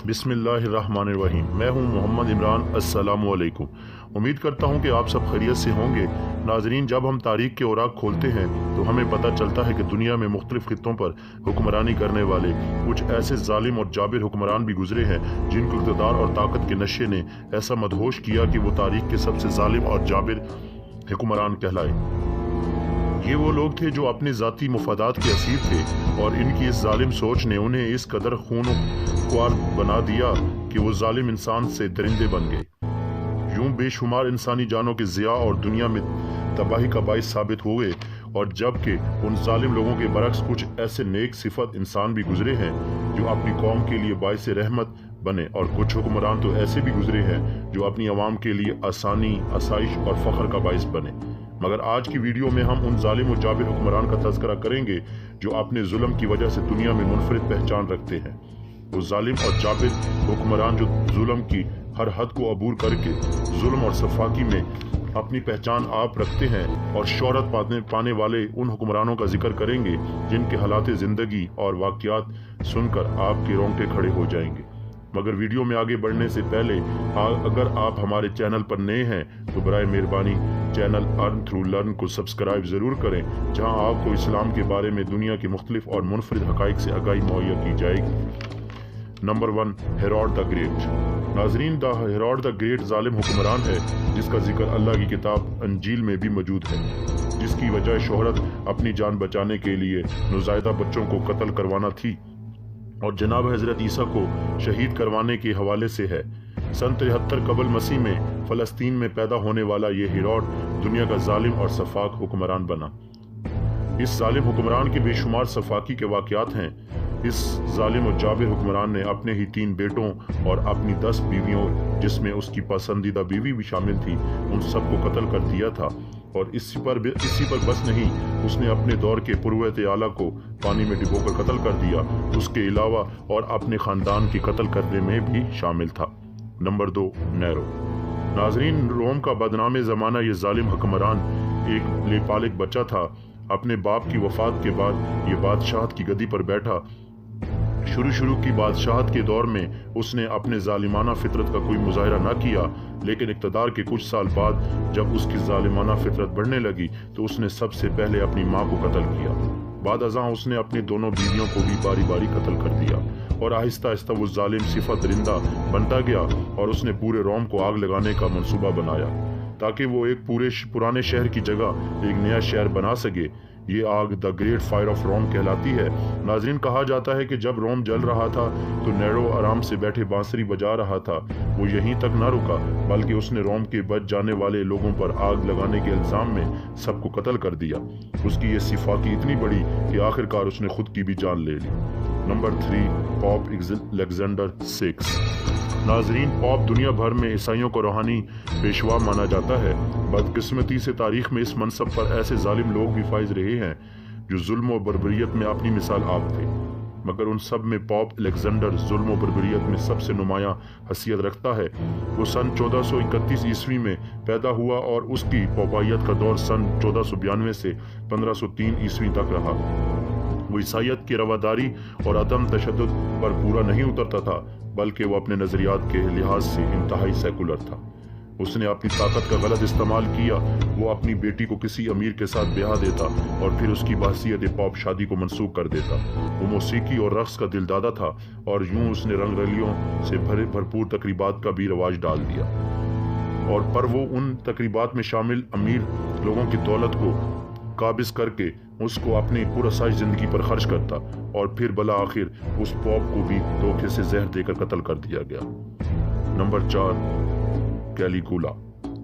बिस्मिल्लाहिर्रहमानिर्रहीम। मैं हूं मोहम्मद इमरान। अस्सलामु अलैकुम। उम्मीद करता हूं कि आप सब खैरियत से होंगे। नाजरीन, जब हम तारीख के औराक खोलते हैं तो हमें पता चलता है कि दुनिया में मुख्तलिफ खित्तों पर हुक्मरानी करने वाले कुछ ऐसे जालिम और जाबिर हुक्मरान भी गुजरे हैं जिनको इक़्तिदार और ताकत के नशे ने ऐसा मदहोश किया कि वो तारीख के सबसे जालिम और जाबिर हुक्मरान कहलाए। ये वो लोग थे जो अपने ज़ाती मुफादात के असीर थे और इनकी इस जालिम सोच ने उन्हें इस कदर खून ख्वार बना दिया कि वो जालिम इंसान से दरिंदे बन गए। यूं बेशुमार इंसानी जानों के ज़िया और दुनिया में तबाही का बाइस साबित हुए। और जबकि उन जालिम लोगों के बरक्स कुछ ऐसे नेक सिफत इंसान भी गुजरे हैं जो अपनी कौम के लिए बाइस रहमत बने, और कुछ हुक्मरान तो ऐसे भी गुजरे हैं जो अपनी आवाम के लिए आसानी, आसाइश और फ़ख्र का बाइस बने। मगर आज की वीडियो में हम उन जालिम और जाबिर हुक्मरान का तज़किरा करेंगे जो अपने जुल्म की वजह से दुनिया में मुनफरिद पहचान रखते हैं। वो जालिम और जाबिर हुक्मरान जो जुल्म की हर हद को अबूर करके जुल्म और सफाकी में अपनी पहचान आप रखते हैं, और शोहरत पाने वाले उन हुक्मरानों का जिक्र करेंगे जिनके हालात ज़िंदगी और वाक़यात सुनकर आपके रोंगटे खड़े हो जाएंगे। मगर वीडियो में आगे बढ़ने से पहले अगर आप हमारे चैनल पर नए हैं तो बराए मेहरबानी चैनल अर्न थ्रू लर्न को सब्सक्राइब ज़रूर करें, जहां आपको इस्लाम के बारे में दुनिया के मुख्तलिफ और मुनफरिद हक़ाइक़ से आगाही मुहैया की जाएगी। Number 1, Herod the great. नाजरीन, हेरोड द ग्रेट जालिम हुक्मरान है जिसका जिक्र अल्लाह की किताब अंजील में भी मौजूद है, जिसकी वजह शोहरत अपनी जान बचाने के लिए नौज़ायदा बच्चों को कत्ल करवाना थी और जनाब हज़रत ईसा को शहीद करवाने के हवाले से है। सन 73 कबल मसीह में फ़लस्तीन में पैदा होने वाला ये हेरोड दुनिया का जालिम और सफाक हुक्मरान बना। इस जालिम हुक्मरान के बेशुमार सफाकी के वाक़यात हैं। इस जालिम और जाबिर हुक्मरान ने अपने ही 3 बेटों और अपनी 10 बीवियों, जिसमें उसकी पसंदीदा बीवी भी शामिल थी, उन सबको कत्ल कर दिया था। और इसी पर बस नहीं, उसने अपने दौर के पुरवत आला को पानी में डुबोकर कत्ल कर दिया। उसके अलावा और अपने ख़ानदान की कत्ल करने में भी शामिल था। Number 2, narrow. नाजरीन, रोम का बदनाम ज़माना ये जालिम हुक्मरान एक लेपालिक बच्चा था। अपने बाप की वफ़ात के बाद ये बादशाहत की गद्दी पर बैठा। शुरू की बादशाहत के दौर में उसने अपने जालिमाना फितरत का कोई मुजाहिरा न किया, लेकिन इक़्तिदार के कुछ साल बाद जब उसकी जालिमाना फितरत बढ़ने लगी तो उसने सबसे पहले अपनी माँ को कत्ल किया। बाद अज़ां उसने अपनी दोनों बीवियों को भी बारी बारी कत्ल कर दिया और आहिस्ता आहिस्ता वो जालिम सिफत दरिंदा बनता गया और उसने पूरे रोम को आग लगाने का मंसूबा बनाया ताकि वो एक पुराने शहर की जगह एक नया शहर बना सके। ये आग the great fire of Rome कहलाती है। नाजरीन, कहा जाता है कि जब रोम जल रहा था तो नेरो आराम से बैठे बांसुरी बजा रहा था। वो यहीं तक न रुका बल्कि उसने रोम के बच जाने वाले लोगों पर आग लगाने के इल्ज़ाम में सबको कत्ल कर दिया। उसकी ये सिफाकी इतनी बड़ी कि आखिरकार उसने खुद की भी जान ले ली। Number 3, pope Alexander 6। नाजरीन, पोप दुनिया भर में ईसाइयों को रूहानी पेशवा माना जाता है। बदकिस्मती से तारीख में इस मनसब पर ऐसे जालिम लोग भी फाइज रहे हैं जो जुल्म और बर्बरियत में अपनी मिसाल आप थे, मगर उन सब में पोप अलेक्जेंडर जुल्म और बर्बरियत में सबसे नुमायां हैसियत रखता है। वो सन 1431 ईस्वी में पैदा हुआ और उसकी पोपायत का दौर सन 1492 से 1503 ईस्वी तक रहा। वो ईसाइयत की रवादारी और अदम तशद्दुद पर पूरा नहीं उतरता था, बल्कि वो अपने नज़रियात के लिहाज से इंतहाई सेकुलर था। उसने अपनी ताकत का गलत इस्तेमाल किया। वो अपनी बेटी को किसी अमीर के साथ ब्याह देता और फिर उसकी बहसीयत पोप शादी को मंसूख कर देता। वो मौसीकी और रक्स का दिलदादा था और यूं उसने रंग रलियों से भरपूर तकरीबात का भी रवाज डाल दिया। और पर वो उन तकरीबात में शामिल अमीर लोगों की दौलत को काबिज करके उसको अपनी पुरअसाइश जिंदगी पर खर्च करता और फिर भला आखिर उस पोप को भी धोखे से जहर देकर कत्ल कर दिया गया। नंबर 4, कैलिगुला।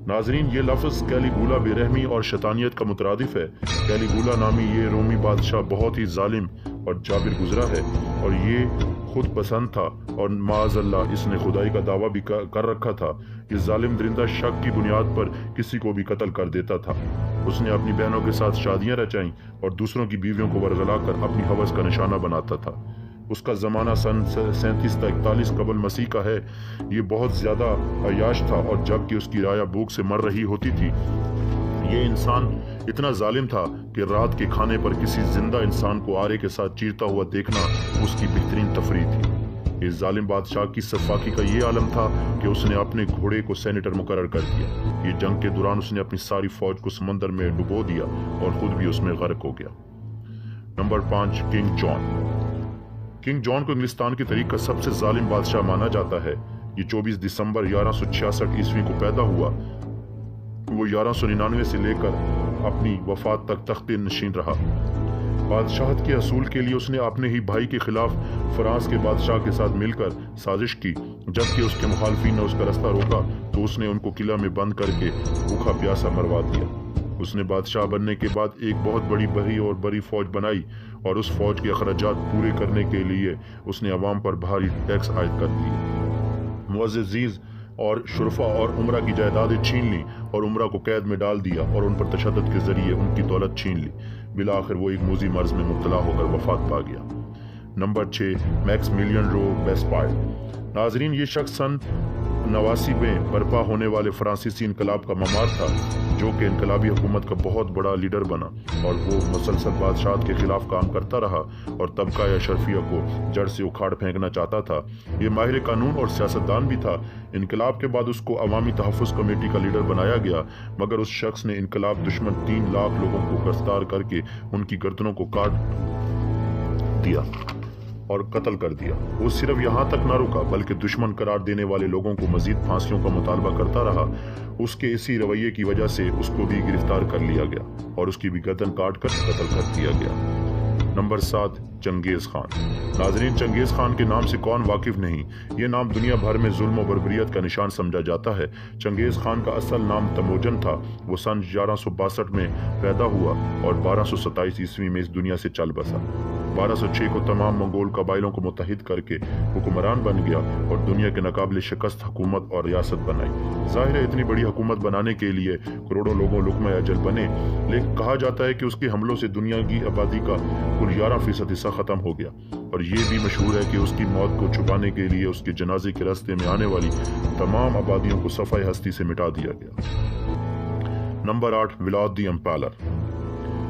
नाजरीन, ये लफ्ज़ कैलिगुला बेरहमी और शैतानियत का मुतरादिफ है। कैलिगुला नामी ये रोमी बादशाह बहुत ही जालिम और जाबिर गुजरा है और ये खुद पसंद था और माअज़ल्लाह इसने खुदाई का दावा भी कर रखा था। ये जालिम दरिंदा शक की बुनियाद पर किसी को भी कत्ल कर देता था। उसने अपनी बहनों के साथ शादियां रचाईं और दूसरों की बीवियों को वरगला कर अपनी हवस का निशाना बनाता था। उसका ज़माना सन 37 से 41 कबल मसीह का है। ये बहुत ज़्यादा अयाश था और जबकि उसकी राया भूख से मर रही होती थी, ये इंसान इतना जालिम था कि रात के खाने पर किसी जिंदा इंसान को आरे के साथ चीरता हुआ देखना उसकी बेहतरीन तफरीह थी। इस जालिम बादशाह की सफाकी का ये आलम था कि उसने अपने घोड़े को सेनेटर मुकर्रर कर दिया। ये जंग के दौरान उसने अपनी सारी फौज को समंदर में डुबो दिया और खुद भी उसमें गर्क हो गया। Number 5, king John. King John को इंग्लिस्तान की तारीख का सबसे जालिम बादशाह माना जाता है। ये 24 दिसंबर 1166 ईस्वी को पैदा हुआ। वो 1199 से लेकर अपनी वफात तक तख्ते नशीन रहा। बादशाहत के असूल के लिए उसने अपने ही भाई के खिलाफ फ्रांस के बादशाह के साथ मिलकर साजिश की। जबकि उसके मुखालफिन ने उसका रास्ता रोका तो उसने उनको किला में बंद करके भूखा प्यासा मरवा दिया। उसने बादशाह बनने के बाद एक बहुत बड़ी फौज बनाई और उस फौज के अखराजात पूरे करने के लिए उसने अवाम पर भारी टैक्स आयद कर दिए। मुअज़्ज़िज़ और शुरफा और उमरा की जायदादें छीन ली और उमरा को कैद में डाल दिया और उन पर तशद्दुद के जरिए उनकी दौलत छीन ली। बिलाखिर वो एक मूजी मर्ज में मुब्तला होकर वफात पा गया। Number 6, Maximilien Robespierre. नाजरीन, ये शख्स सन 89 में बर्पा होने वाले फ्रांसीसी इनकलाब का ममार था, जो कि इनकलाबी हुकूमत का बहुत बड़ा लीडर बना और वो मुसलसल बादशाहत के खिलाफ काम करता रहा और तबका या शर्फिया को जड़ से उखाड़ फेंकना चाहता था। ये माहिर कानून और सियासतदान भी था। इनकलाब के बाद उसको अवामी तहफ़्फ़ुज़ कमेटी का लीडर बनाया गया, मगर उस शख्स ने इनकलाब दुश्मन 3 लाख लोगों को गिरफ्तार करके उनकी गर्दनों को काट दिया और कत्ल कर दिया। वो सिर्फ यहाँ तक न रुका बल्कि दुश्मन करार देने वाले लोगों को मजीद फांसियों का मुतालबा करता रहा। उसके इसी रवैये की वजह से उसको भी गिरफ्तार कर लिया गया और उसकी भी गर्दन काट कर कत्ल कर दिया गया। नंबर 7, चंगेज़ खान। नाजरीन, चंगेज़ खान के नाम से कौन वाकिफ नहीं। ये नाम दुनिया भर में जुल्म और बर्बरियत का निशान समझा जाता है। चंगेज़ खान का असल नाम तमोजन था। वो सन 1162 में पैदा हुआ और 1227 ईस्वी में इस दुनिया से चल बसा। 1206 को तमाम मंगोल कबाइलों को मुत्तहिद करके हुक्मरान बन गया और दुनिया के नाकाबिल शिकस्त हुकूमत और रियासत बनाई। जाहिर है इतनी बड़ी हुकूमत बनाने के लिए करोड़ों लोगों लुक़्मा अजल बने, लेकिन कहा जाता है कि उसके हमलों से दुनिया की आबादी का कुल 11% हिस्सा ख़त्म हो गया। और ये भी मशहूर है कि उसकी मौत को छुपाने के लिए उसके जनाजे के रास्ते में आने वाली तमाम आबादियों को सफ़ाई हस्ती से मिटा दिया गया। Number 8, Vlad the Impaler.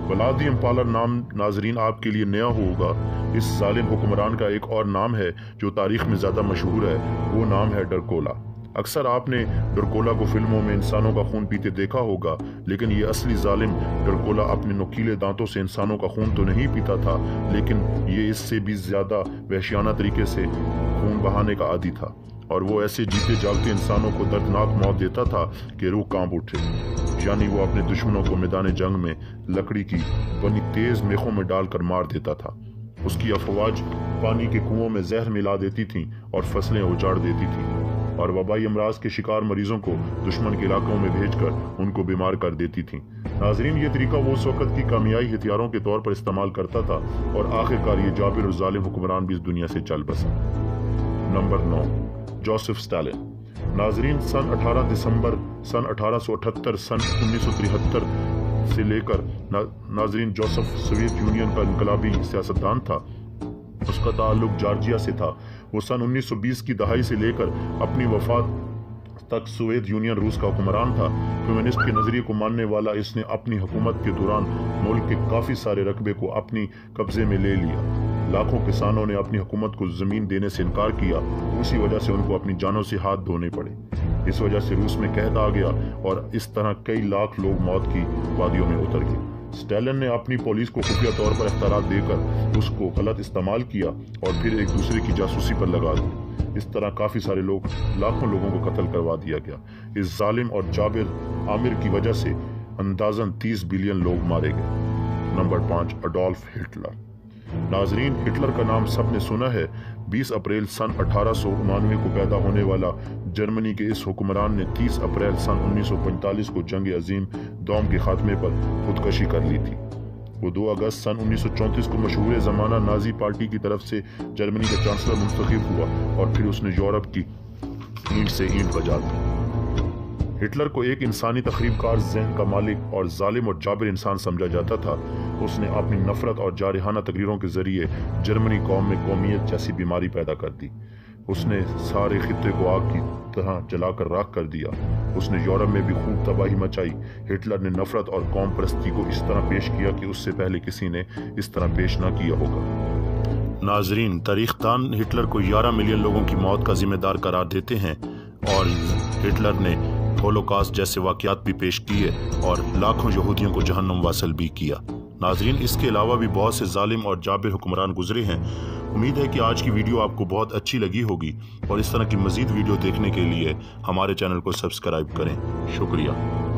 Vlad the Impaler नाम नाजरीन आपके लिए नया होगा। इस जालिम हुक्मरान का एक और नाम है जो तारीख में ज़्यादा मशहूर है। वो नाम है ड्रैकुला। अक्सर आपने ड्रैकुला को फिल्मों में इंसानों का खून पीते देखा होगा, लेकिन ये असली जालिम ड्रैकुला अपने नुकीले दांतों से इंसानों का खून तो नहीं पीता था, लेकिन ये इससे भी ज़्यादा वहशियाना तरीके से खून बहाने का आदी था और वो ऐसे जीते जागते इंसानों को दर्दनाक मौत देता था कि रूह कांप उठे। यानी वो अपने दुश्मनों को मैदान जंग में लकड़ी की बनी तेज मेखों में डालकर मार देता था। उसकी अफवाज पानी के कुओं में जहर मिला देती थीं और फसलें उजाड़ देती थीं और वबाई अमराज के शिकार मरीजों को दुश्मन के इलाकों में भेजकर उनको बीमार कर देती थीं। नाजरीन, ये तरीका वो उस वक़्त की कामयाबी हथियारों के तौर पर इस्तेमाल करता था और आखिरकार ये जाबिर और जालिम हुक्मरान भी इस दुनिया से चल बसा। Number 9, Joseph Stalin. नाजरीन, सन 18 दिसंबर सन 1878 सन 1973 से लेकर नाजरीन जोसेफ सोवियत यूनियन का इनकलाबी सियासतदान था। उसका ताल्लुक जॉर्जिया से था। वो सन 1920 की दहाई से लेकर अपनी वफात तक सोवियत यूनियन रूस का हुक्मरान था। कम्युनिस्ट के नजरिए को मानने वाला इसने अपनी हुकूमत के दौरान मुल्क के काफ़ी सारे रकबे को अपनी कब्जे में ले लिया। लाखों किसानों ने अपनी हुकूमत को ज़मीन देने से इनकार किया। उसी वजह से उनको अपनी जानों से हाथ धोने पड़े। इस वजह से रूस में कहत आ गया और इस तरह कई लाख लोग मौत की वादियों में उतर गए। स्टालिन ने अपनी पुलिस को खुफिया तौर पर इख्तियारात देकर उसको गलत इस्तेमाल किया और फिर एक दूसरे की जासूसी पर लगा दी। इस तरह काफ़ी सारे लाखों लोगों को कत्ल करवा दिया गया। इस जालिम और जाबिर आमिर की वजह से अंदाजन 30 बिलियन लोग मारे गए। Number 5, Adolf Hitler. नाजरीन, हिटलर का नाम सबने सुना है। 20 अप्रैल सन 1899 को पैदा होने वाला जर्मनी के इस हुक्मरान ने 30 अप्रैल सन 1945 को जंग अजीम दोम के खात्मे पर खुदकशी कर ली थी। वो 2 अगस्त सन 1934 को मशहूर ज़माना नाजी पार्टी की तरफ से जर्मनी का चांसलर मुंतखब हुआ और फिर उसने यूरोप की ईंट से ईंट बजा दी। हिटलर को एक इंसानी तखरीबकार ज़हन का मालिक और जालिम और जाबिर इंसान समझा जाता था। उसने अपनी नफरत और जारहाना तकरीरों के जरिए जर्मनी कौम में कौमियत जैसी बीमारी पैदा कर दी। उसने सारे खित्ते को आग की तरह जलाकर राख कर दिया। उसने यूरोप में भी खूब तबाही मचाई। हिटलर ने नफरत और कौम परस्ती को इस तरह पेश किया कि उससे पहले किसी ने इस तरह पेश ना किया होगा। नाजरीन, तारीख दान हिटलर को 11 मिलियन लोगों की मौत का जिम्मेदार करार देते हैं और हिटलर ने होलोकास्ट जैसे वाक़यात भी पेश किए और लाखों यहूदियों को जहन्नुम वासिल भी किया। नाजरीन, इसके अलावा भी बहुत से जालिम और जाबिर हुक्मरान गुजरे हैं। उम्मीद है कि आज की वीडियो आपको बहुत अच्छी लगी होगी और इस तरह की मज़ीद वीडियो देखने के लिए हमारे चैनल को सब्सक्राइब करें। शुक्रिया।